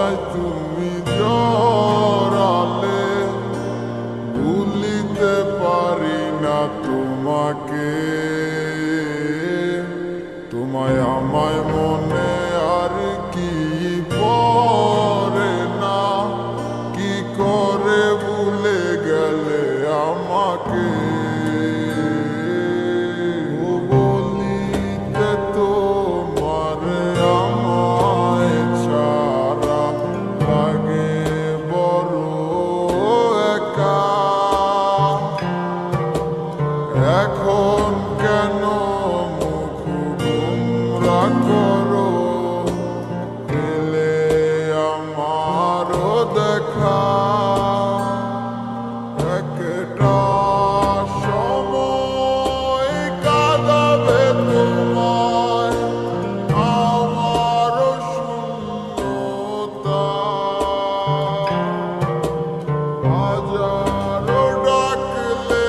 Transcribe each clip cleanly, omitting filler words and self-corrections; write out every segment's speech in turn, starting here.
ভালোবাসায় তুমি জড়ালে, ভুলিতে পারি না তোমাকে। তোমায় আমায় মনে আর কি পড়ে না, কি করে ভুলে গেলে আমাকে। বলিতে তোমার আমায় ছাড়া লাগে বড় একা। এখন কেন মুখ গোমরা করো, পেলে আমারও দেখা। একটা সময় কাঁদাবে তোমায় আমারও শূন্যতা। হাজারো ডাকলে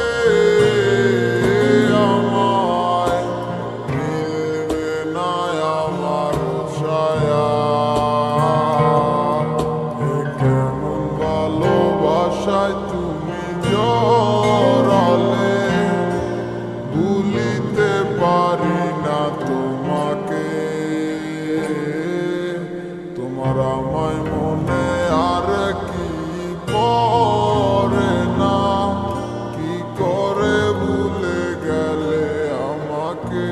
আমায় মিলবে না আমারও ছায়া। এ কেমন ভালোবাসায় তুমি জড়ালে, ভুলিতে পারি না তোমাকে। তোমার আমায় মনে আর কি পড়ে না, কি করে ভুলে গেলে আমাকে।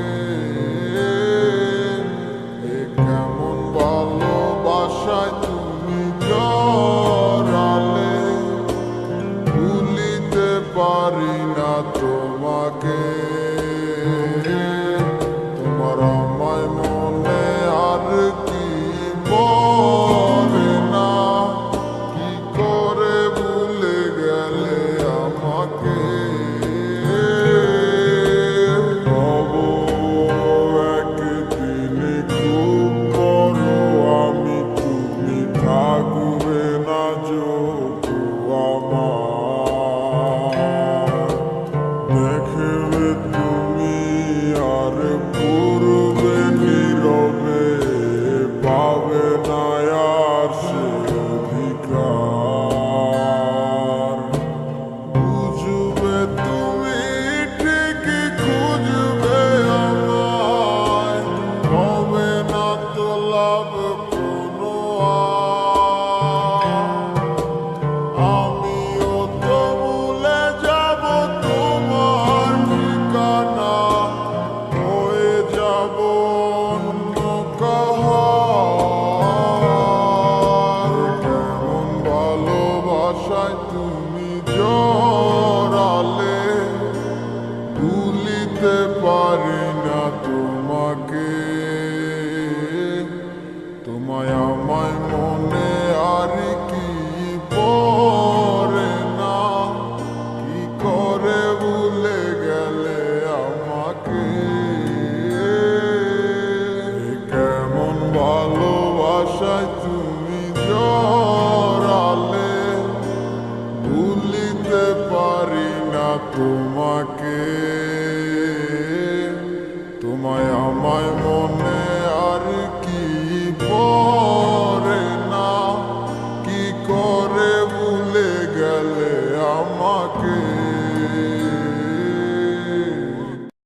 এ কেমন ভালোবাসায় তুমি জড়ালে, ভুলিতে পারি না তোমাকে। তোমার আমায় মনে আর কি পড়ে না, কি করে ভুলে গেলে আমাকে। হব একদিন খুব বড় আমি, তুমি থাকবে না যোগ আমার। দেখবে তুমি আর পূর্বে নীরবে, পাবে না আর সে অধিকার। বুঝবে তুমি ঠিকই খুঁজবে আমায়, হবে না তো লাভ কোনো আর। আমিও তো ভুলে যাব তোমার ঠিকানা, হয়ে যাব অন্য কাহার। কেমন ভালোবাসায় তুমি জড়ালে, ভুলিতে পারি না তোমাকে। তোমায় আমায় মনে আর কি পড়ে না, কি করে ভুলে গেলে আমাকে। কেমন ভালোবাসায় তুমি জড়ালে, ভুলিতে পারি না তোমাকে। তোমায় আমায় মনে